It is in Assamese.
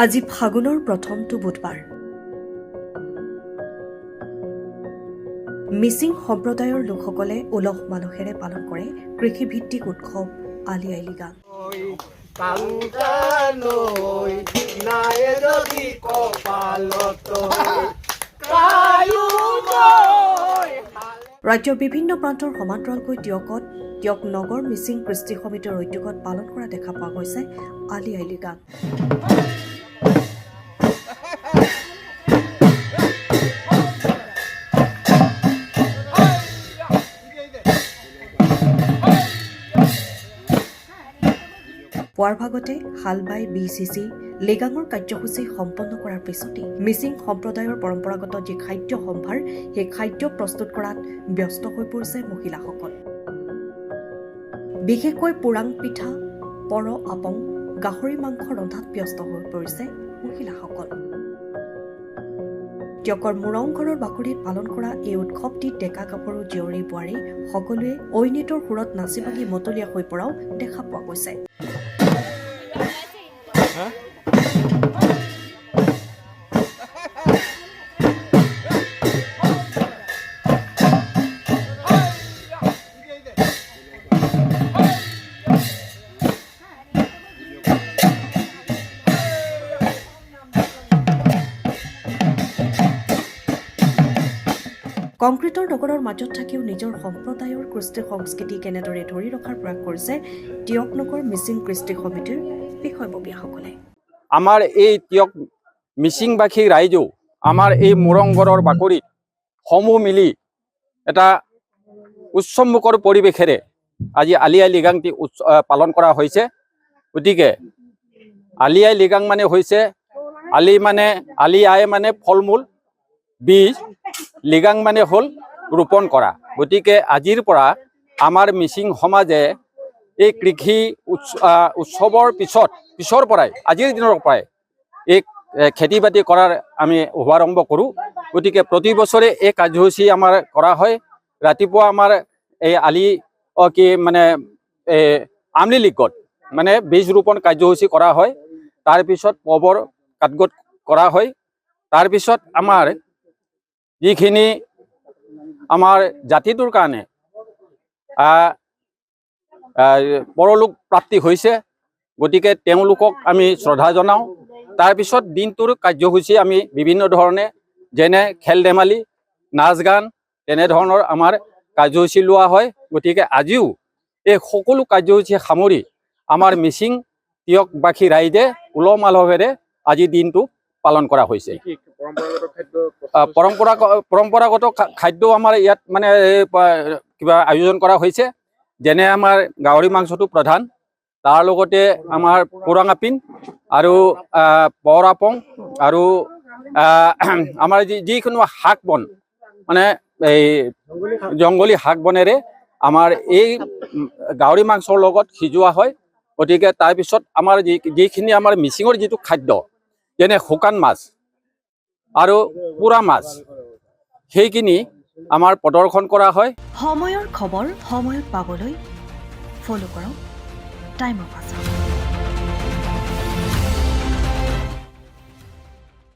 আজি ফাগুনৰ প্ৰথমটো বুধবাৰ। মিচিং সম্প্ৰদায়ৰ লোকসকলে উলহ মালহেৰে পালন কৰে কৃষিভিত্তিক উৎসৱ আলি আই লৃগাং। ৰাজ্যৰ বিভিন্ন প্ৰান্তৰ সমান্তৰালকৈ টিয়ক নগৰ মিচিং কৃষ্টি সমিতিৰ উদ্যোগত পালন কৰা দেখা পোৱা গৈছে আলি আই লৃগাং। পুৱাৰ ভাগতে হালবাই BCC লৃগাঙৰ কাৰ্যসূচী সম্পন্ন কৰাৰ পিছতে মিচিং সম্প্ৰদায়ৰ পৰম্পৰাগত যি খাদ্য সম্ভাৰ সেই খাদ্য প্ৰস্তুত কৰাত ব্যস্ত হৈ পৰিছে মহিলাসকল। বিশেষকৈ পোৰাং পিঠা, পৰ আপং, গাহৰি মাংস ৰন্ধাত ব্যস্ত হৈ পৰিছে মহিলাসকল। টিয়কৰ মোৰং ঘৰৰ বাকৰিত পালন কৰা এই উৎসৱটি ডেকা গাভৰু জীয়ৰী বোৱাৰী সকলোৱে ঐনিতৰ সুৰত নাচি বাগি মতলীয়া হৈ পৰাও দেখা পোৱা গৈছে। কংক্ৰিটৰ নগৰৰ মাজত থাকিও নিজৰ সম্প্ৰদায়ৰ কৃষ্টি সংস্কৃতি কেনেদৰে ধৰি ৰখাৰ প্ৰয়াস কৰিছে টিয়ক নগৰ মিচিং কৃষ্টি সমিতিৰ বিষয়ববীয়াসকলে। আমাৰ এই টিয়ক মিচিংবাসী ৰাইজেও আমাৰ এই মোৰংঘৰৰ বাকৰিত সমূহ মিলি এটা উৎসৱমুখৰ পৰিৱেশেৰে আজি আলি আই লৃগাংটি পালন কৰা হৈছে। গতিকে আলি আই লৃগাং মানে হৈছে আলি আই মানে ফল মূল, বীজ, লৃগাং মানে হ'ল ৰোপণ কৰা। গতিকে আজিৰ পৰা আমাৰ মিচিং সমাজে এই কৃষি উৎসৱৰ পিছৰ পৰাই আজিৰ দিনৰ পৰাই এই খেতি বাতি কৰাৰ আমি শুভাৰম্ভ কৰোঁ। গতিকে প্ৰতি বছৰে এই কাৰ্যসূচী আমাৰ কৰা হয়। ৰাতিপুৱা আমাৰ এই আমলি লিগত মানে বীজ ৰোপণ কাৰ্যসূচী কৰা হয়। তাৰপিছত পবৰ কাটগত কৰা হয়। তাৰপিছত আমাৰ যিখিনি আমাৰ জাতিটোৰ কাৰণে পৰলোক প্ৰাপ্তি হৈছে, গতিকে তেওঁলোকক আমি শ্ৰদ্ধা জনাওঁ। তাৰপিছত দিনটোৰ কাৰ্যসূচী আমি বিভিন্ন ধৰণে যেনে খেল ধেমালি, নাচ গান তেনেধৰণৰ আমাৰ কাৰ্যসূচী লোৱা হয়। গতিকে আজিও এই সকলো কাৰ্যসূচী সামৰি আমাৰ মিচিং টিয়কবাসী ৰাইজে উলহ মালহেৰে আজি দিনটো পালন কৰা হৈছে। পৰম্পৰাগত খাদ্য আমাৰ ইয়াত মানে কিবা আয়োজন কৰা হৈছে, যেনে আমাৰ গাহৰি মাংসটো প্ৰধান, তাৰ লগতে আমাৰ পোৰাং আপিন আৰু পৰ আপং আৰু আমাৰ যিকোনো শাক বন মানে এই জংগলী শাক বনেৰে আমাৰ এই গাহৰি মাংসৰ লগত সিজোৱা হয়। গতিকে তাৰপিছত আমাৰ যিখিনি আমাৰ মিচিঙৰ যিটো খাদ্য যেনে শুকান মাছ আৰু পোৰা মাছ সেইখিনি আমাৰ প্ৰদৰ্শন কৰা হয়। সময়ৰ খবৰ সময়ত পাবলৈ ফলো কৰক টাইম অফ আছাম।